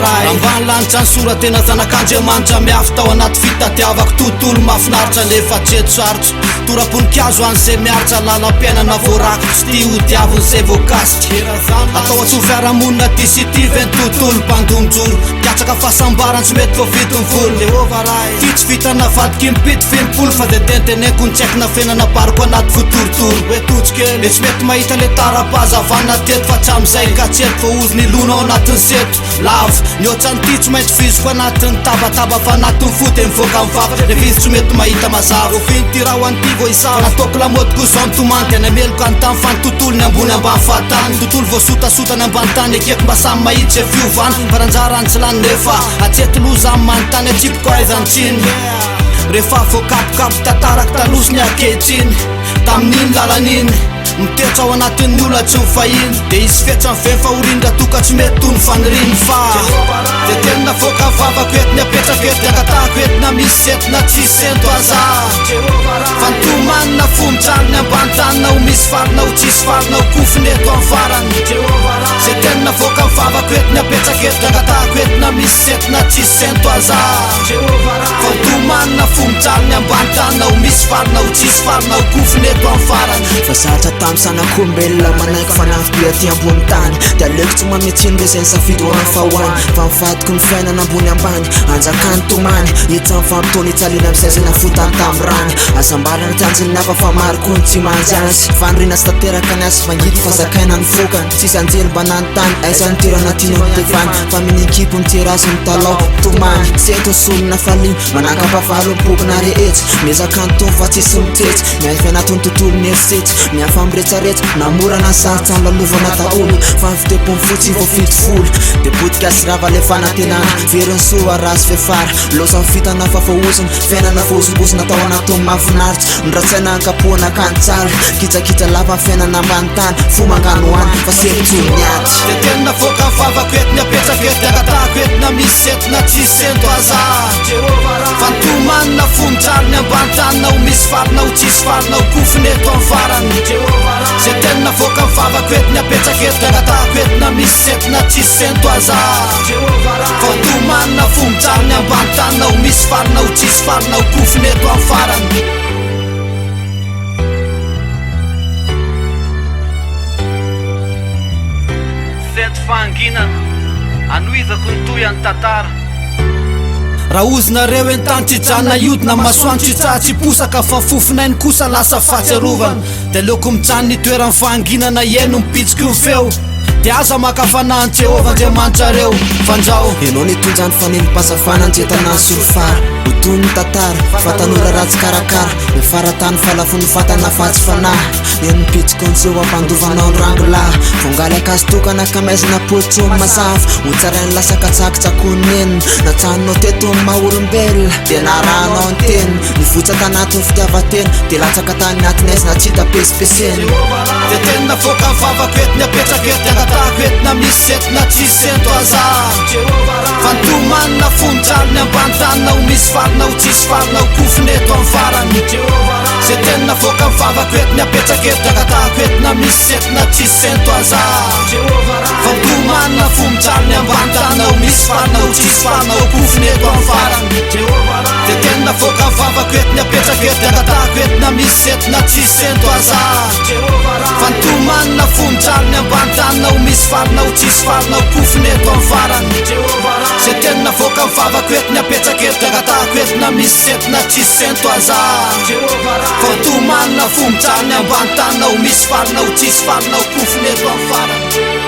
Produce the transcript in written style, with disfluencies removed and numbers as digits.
ray ambany lanitra ny sora tena zanak'Andriamanitra miafy tao anaty fitadiavako tontolo mahafinaritra nefa tsy eto sarotra tora-ponikazo an'izay miaritra lalam-piainana voarakitra sy tia ho diavin'izay voakasitra atao atsory fiarahamonina disitry ny tontolo mpandonjoro kiatraka fahasambarany tsy mety voavidiny volo fitsy vitana vadiky mipity fenimpolo fa de tenteneko ny tsaikina fiainana bariko anaty votorotoro etotsykely le tsy mety mahita le tara-pahazavana teto fa tsy am'izay ka tsy eto voaozy ny lona ao anatin'ny seto lavo ny ohatrany ty tsy maintsy fiziko anatin'ny tabataba fa anatin'ny fo de mivoaka mivavaka le vizy tsy mety mahita mazava oviny tiraho an'ity vo isava nataoko lamodiko zao nitomanty any ameloko any tamy fanotontolony ambony ambany fahatany tontolo voasotasotany ambany tany ekeko mba samy mahitsy fiovany faranjarany tsy lany nefa atsety loza amy manontany atsipoko aizany tsiny rehefa voakapokapo tataraky talosiny akehitriny tamin'iny lalan'iny mitoetra ao anatin'ny olona tsy mifahiny de izy fetra miveny fa horindra toka tsy mety toy ny faniriny fa de tena voaka vavako etiny apetrako ety akatahako etina misy etina tsisy sento aza fa nitomanina fomitrariny ambany tanina ho misy farina ho tsisy farina ho kofiny eto amin'ny farany zay tena voaka vavako etiny apetrako ety akatahako etina misy etina tsisy sento aza fa nitomanina fomitrariny ambany tanina ho misy farina ho tsisy farina ho kofiny eto amin'ny farany fa satra tamy sanakombelona manaiky fanavy aty ambony tany de aleoko tsy mametsiny re zay safidy ho any fa hoany fa mivadiko ny fiainana ambony ambany anjakany tomany itsy amy fampitony itsalina am'izay zay nafotany tamy rany azambalana tianjiny hafa fa mariko ny tsy manjy azy fanirina sy tanteraka ny azy fangity fa zakaina ny fokany tsisy anjely mba nanontany aizany toerana tiana mitevany fa minikipy mitera azy ny talao tomany tsy eto solona faliny manakapavalo mpokona rehetra mezakany tony fa tsisy mitetsy miafy anatony tontolo ny erisetsy miafa amretsaretsy namorana saritsy any lalovana daholo fa fitepony fotsy voafito folo de botika sy rava le fanatenana veriny soa razy fefara losa mifitana fafaoziny fiainana fozongozona atao anaton'ny mahafinaritra nratsaina ankapohana akantsara kitsakitsa lava fiainana ambany tany fo mangano any fa semitony miaty de tena voaka vavako etiny apetrako ety akatahako etina misy etina tsisy sento aza fa nitomanina fomitrariny ambany tanina ho misy farina ho tsisy farina ho kofiny eto amin'ny farany zay tena voaka vavako etiny apetrako ety akatahako etina misy etina tsisy sento aza fa nitomanina fomitrariny ambany tanina ho misy farina ho tsisy farina ho kofiny eto amin'ny farany sety fahanginana anoizako ny toy any tantara raha ozinareo entany tsydrana iodina masoany tsitsaha-tsy posaka fa fofinainy kosa lasa fahatsiarovana de aleoko mitrany nitoerany fahanginana ieno mipitsiky ny feo de aza makafanahany Jehova Andriamanitrareo fandrao enao nitonjany faneny-pasafana anjetana ny sorofara hotony ny tantara fatanora ratsy karakara mifaratany falafony fatana fatsy fanahy eny mipitsiko nyseo ampandovanao ny rangolahy vongaly akazy tokana kamaizina potso mazava hotsarainy lasakatsakitsakony enina natsaninao tetony maha-olombelona de naranao ny teniny nivotsy tanatiny fitiavatena de latsaka tany natiny aizina tsy hita pesipeseny de tena voaka vavako etiny apetrako ety akatahako etina misy etina tsisy sento aza fa nitomanina fomitrariny ambany tanina ho misy farina ho tsisy farina ho kofiny eto amin'ny farany zay tena voaka vavako etiny apetrako ety akatahako etina misy etina tsisy sento aza fa nitomanina fomitrariny ambany tanina ho misy farina ho tsisy farina ho kofiny eto amin'ny farany de tena voaka vavako etiny apetrako ety akatahako etina misy etina tsisy sento aza fa nitomanina fomitrariny ambany tanina ho misy farina ho tsisy farina ho kofiny eto amin'ny farany zay tena voaka vavako etiny apetrako ety akatahako etina misy etina tsisy sento aza fa nitomanina fomitrariny ambany tanina ho misy farina ho tsisy farina ho kofiny eto amin'ny farany